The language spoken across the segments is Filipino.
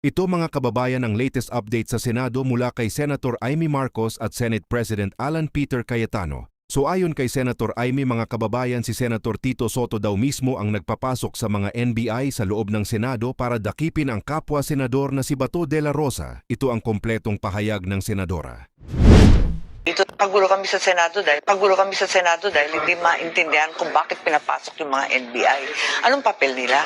Ito mga kababayan ang latest update sa Senado mula kay Senator Amy Marcos at Senate President Alan Peter Cayetano. So ayon kay Senator Amy mga kababayan, si Senator Tito Sotto daw mismo ang nagpapasok sa mga NBI sa loob ng Senado para dakipin ang kapwa senador na si Bato de la Rosa. Ito ang kompletong pahayag ng senadora. Dito pagulo kami sa Senado dahil hindi maintindihan kung bakit pinapasok yung mga NBI. Anong papel nila?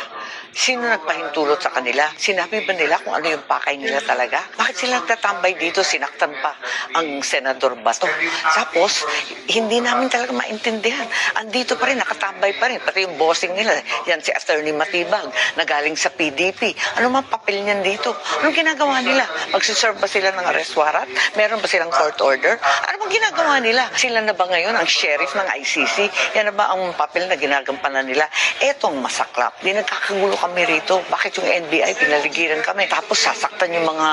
Sino nagpahintulot sa kanila? Sinabi ba nila kung ano yung pakay nila talaga? Bakit sila nagtatambay dito? Sinaktan pa ang Senador Bato. Tapos, hindi namin talaga maintindihan. Andito pa rin, nakatambay pa rin. Pati yung bossing nila, yan si Attorney Matibag, na galing sa PDP. Ano mang papel niyan dito? Anong ginagawa nila? Magsiserve ba sila ng arrest warrant? Meron ba silang court order? Ano bang ginagawa nila? Sila na ba ngayon ang sheriff ng ICC? Yan na ba ang papel na ginagampanan nila? Etong masaklap. Di nagkakagulo kami rito. Bakit yung NBI pinaligiran kami? Tapos sasaktan yung mga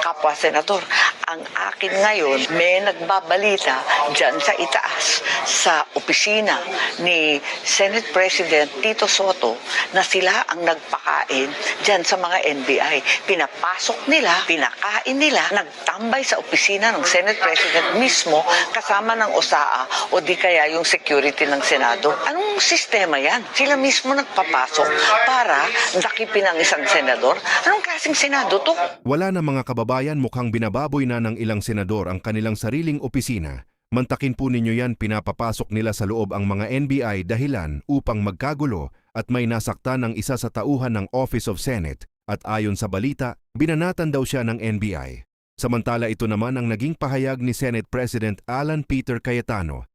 kapwa senador. Ang akin ngayon, may nagbabalita dyan sa itaas, sa opisina ni Senate President Tito Sotto na sila ang nagpakain dyan sa mga NBI. Pinapasok nila, pinakain nila, nagtambay sa opisina ng Senate President mismo kasama ng OSAA o di kaya yung security ng Senado. Anong sistema yan? Sila mismo nagpapasok para dakipin ang isang senador? Anong klaseng Senado to? Wala na mga kababayan, mukhang binababoy na ng ilang senador ang kanilang sariling opisina. Mantakin po ninyo yan, pinapapasok nila sa loob ang mga NBI dahilan upang magkagulo at may nasaktan ng isa sa tauhan ng Office of Senate at ayon sa balita, binanatan daw siya ng NBI. Samantala ito naman ang naging pahayag ni Senate President Alan Peter Cayetano.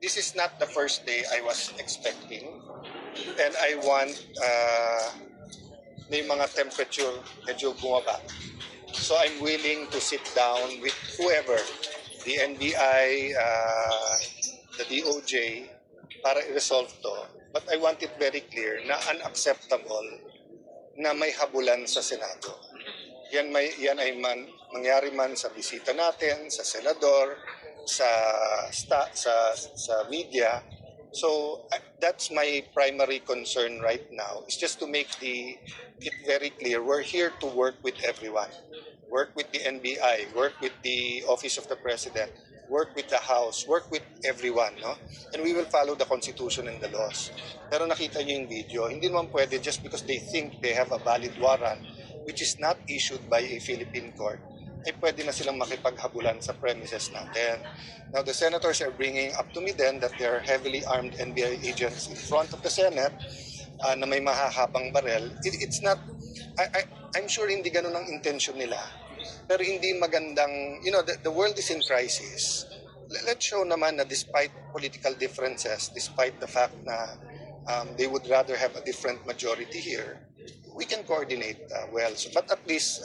This is not the first day I was expecting, and I want na yung mga temperature medyo bumaba. So I'm willing to sit down with whoever, the NBI, the DOJ, para i-resolve to. But I want it very clear na unacceptable na may habulan sa Senado. Yan ay mangyari man sa bisita natin, sa senador, sa media. So that's my primary concern right now. It's just to make it very clear we're here to work with everyone. Work with the NBI, work with the Office of the President, work with the House, work with everyone, no? And we will follow the Constitution and the laws. Pero nakita niyo yung video, hindi naman pwede just because they think they have a valid warrant which is not issued by a Philippine court, ay pwede na silang makipaghabulan sa premises natin. Now, the senators are bringing up to me then that there are heavily armed NBI agents in front of the Senate na may mahahabang barel. It's not, I'm sure hindi ganun ang intention nila. Pero hindi magandang, the world is in crisis. Let's show naman na despite political differences, despite the fact na they would rather have a different majority here, we can coordinate well. So, but at least,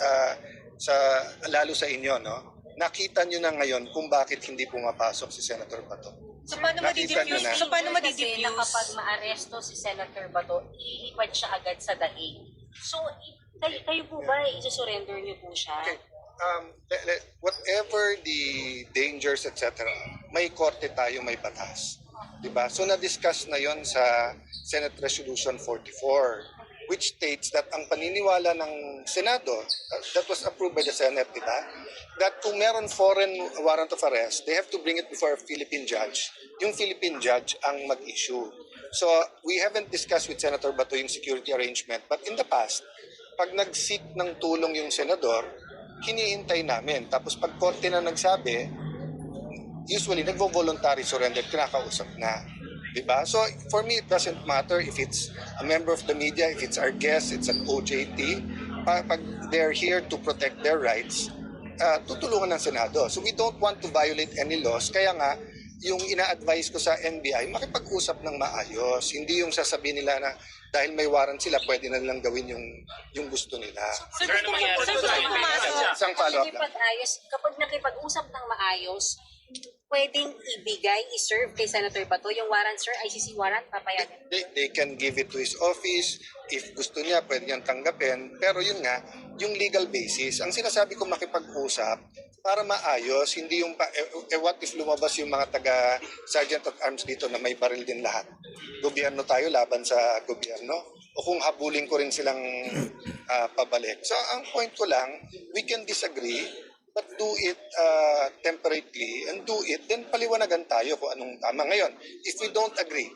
lalo sa inyo, no? Nakita nyo na ngayon kung bakit hindi pumapasok si Senator Bato. So paano Nakita nyo na. So paano Kasi na kapag maaresto si Senator Bato, ilipad siya agad sa daig. So, kayo po ba, isusurrender niyo po siya? Okay. Whatever the dangers, etc., may korte tayo, may batas. Diba? So na-discuss na yon sa Senate Resolution 44, which states that ang paniniwala ng Senado, that was approved by the Senate, diba? That kung meron foreign warrant of arrest, they have to bring it before a Philippine judge. Yung Philippine judge ang mag-issue. So we haven't discussed with Senator Bato yung security arrangement, but in the past, pag nag-seek ng tulong yung senador, hinihintay namin. Tapos pag korte na nagsabi, usually nagvo-voluntary surrender, kinakausap na. Diba? So for me, it doesn't matter if it's a member of the media, if it's our guest, it's an OJT. Pag they're here to protect their rights, tutulungan ng Senado. So we don't want to violate any laws. Kaya nga, yung ina-advise ko sa NBI, makipag-usap ng maayos. Hindi yung sasabihin nila na dahil may warrant sila, pwede na lang gawin yung gusto nila. Sir, gusto ko pumasok. Isang follow-up lang. Kapag nakipag-usap ng maayos, pwedeng ibigay, i-serve kay Senator Bato yung warrant, sir? ICC warrant, papayagan? They can give it to his office. If gusto niya, pwede niyang tanggapin. Pero yun nga, yung legal basis. Ang sinasabi ko makipag-usap para maayos, hindi yung what if lumabas yung mga taga Sergeant at Arms dito na may baril din lahat. Gobyerno tayo laban sa gobyerno. O kung habulin ko rin silang pabalik. So ang point ko lang, we can disagree, but do it temperately and do it, then paliwanagan tayo kung anong tama. Ngayon, if we don't agree,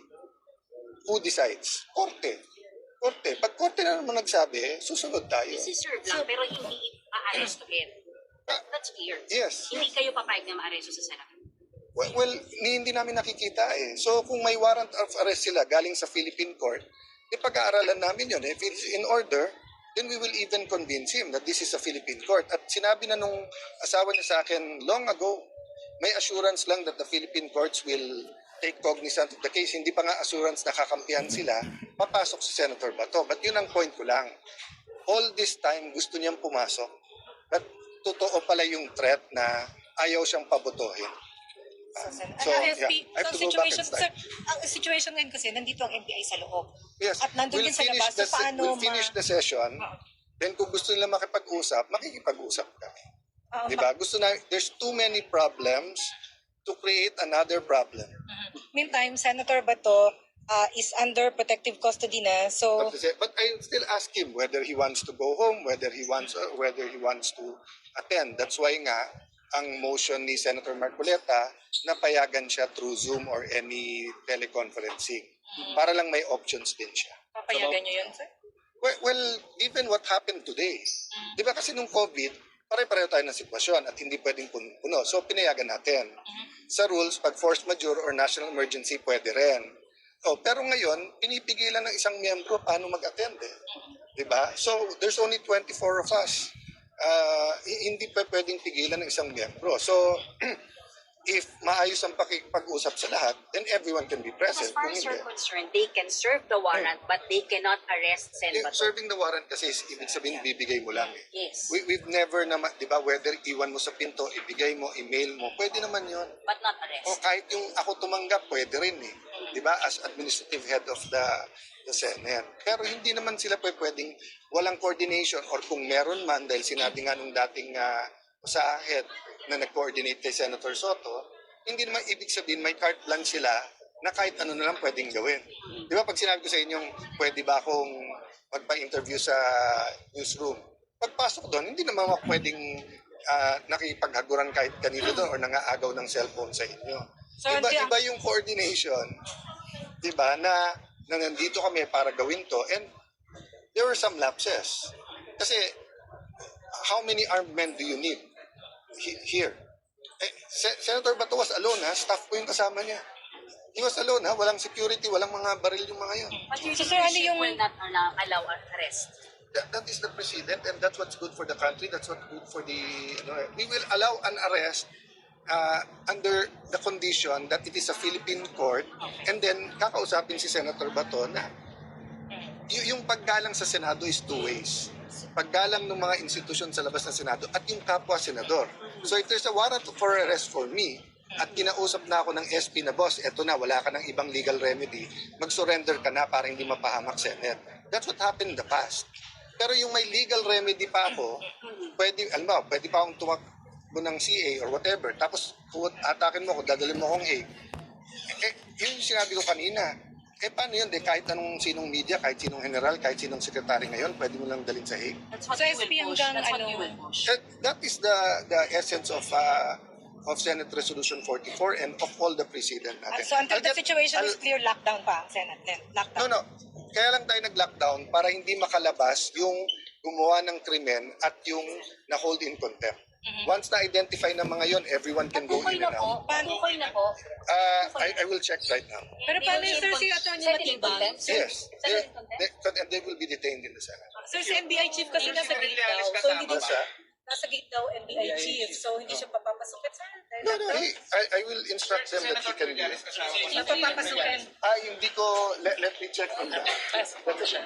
who decides? Korte. Korte. Pag korte na naman nagsabi, susunod tayo. Isi-serve lang, pero hindi a-arestuhin. That's clear. Yes. Hindi kayo papayag na ma-aresto sa Senator. Well, hindi namin nakikita eh. So kung may warrant of arrest sila galing sa Philippine court, pag-aaralan namin yun. If it's in order, then we will even convince him that this is a Philippine court. At sinabi na nung asawa niya sa akin long ago, may assurance lang that the Philippine courts will take cognizance of the case. Hindi pa nga assurance na kakampihan sila, papasok si Senator Bato. But yun ang point ko lang. All this time, gusto niyang pumasok. But totoo pala yung threat na ayaw siyang pabotohin. FP, I have so to go back and situation, start. sir, ang situation ngayon kasi nandito ang NBI sa loob. Yes, At nandun din sa labas, so paano we'll finish the session. Then kung gusto nila makipag-usap, makikipag-usap kami. Diba? Gusto na, there's too many problems to create another problem. Meantime, Senator Bato is under protective custody na, so But I still ask him whether he wants to go home, whether he wants to attend. That's why nga, ang motion ni Senator Marcoleta na payagan siya through Zoom or any teleconferencing. Para lang may options din siya. papayagan niyo yun, sir? Well, given what happened today, di ba kasi nung COVID, pare-pareho tayo ng sitwasyon at hindi pwedeng puno. So, pinayagan natin. Sa rules, pag force majeure or national emergency, pwede rin. Oh, pero ngayon, pinipigilan ng isang miyembro paano mag-attend eh. Di ba? So, there's only 24 of us. Hindi pa pwedeng pigilan ng isang miyembro. So, if maayos ang pakikipag-usap sa lahat, then everyone can be As present. far Kung as hindi, you're concerned, they can serve the warrant, but they cannot arrest Sen Bato. serving the warrant kasi is ibig sabihin bibigay mo lang eh. Yes, We've never naman, di ba, whether iwan mo sa pinto, ibigay mo, email mo, pwede naman yon. but not O arrest. kahit yung ako tumanggap, pwede rin eh. Di ba, as administrative head of the Senate. Pero hindi naman sila pwedeng walang coordination or kung meron man, dahil sinabi nga nung dating sa head na nag-coordinate kay Senator Soto, hindi naman ibig sabihin may carte blanche sila na kahit ano na lang pwedeng gawin. Di ba pag sinabi ko sa inyong pwede ba akong magpa-interview sa newsroom, pagpasok doon, hindi naman ako pwedeng nakipaghaguran kahit kanino doon or nangaagaw ng cellphone sa inyo. So, Iba yung coordination, di ba, na nandito kami para gawin to, and there were some lapses. Kasi, how many armed men do you need here? Senator Bato was alone, staff ko yung kasama niya. He was alone, walang security, walang mga baril yung mga yun. But your So, sir, ano leadership yung- will not allow arrest. That is the president, and that's what's good for the country, that's what's good for the, we will allow an arrest under the condition that it is a Philippine court, and then kakausapin si Senator Bato na yung paggalang sa Senado is two ways. Paggalang ng mga institusyon sa labas ng Senado at yung kapwa senador. So if there's a warrant for arrest for me, at kinausap na ako ng SP na, boss, eto na, wala ka ng ibang legal remedy, mag-surrender ka na para hindi mapahamak Senate. That's what happened in the past. Pero yung may legal remedy pa ako, pwede pa akong tumakbo ng CA or whatever, tapos atakin mo ako, dadalhin mo akong Hague. Yung sinabi ko kanina, paano yun? Kahit anong sinong media, kahit sinong general, kahit sinong sekretary ngayon, pwede mo lang dalhin sa Hague. That's what So, you SP will push. hanggang That's what ano- you will push. That is the essence of Senate Resolution 44 and of all the precedent natin. So until the situation is I'll- clear, lockdown pa ang Senate then? Lockdown. No. Kaya lang tayo nag-lockdown para hindi makalabas yung gumawa ng krimen at yung na-hold in contempt. Once na-identify ng mga yon, everyone can go Patukoy in na and po. out. Patukoy na po. I will check right now. Pero paano sir si Atty. Matibang? Yes. Settle in contempt? And they will be detained in the Senate. Sir, si NBI chief kasi nasa gate daw. So hindi din Basta? nasa gate daw NBI chief. So hindi siya papapasukin, sir. No. I will instruct them that he can do it. Hindi papapasukin. Hindi ko, let me check on that. That's a question.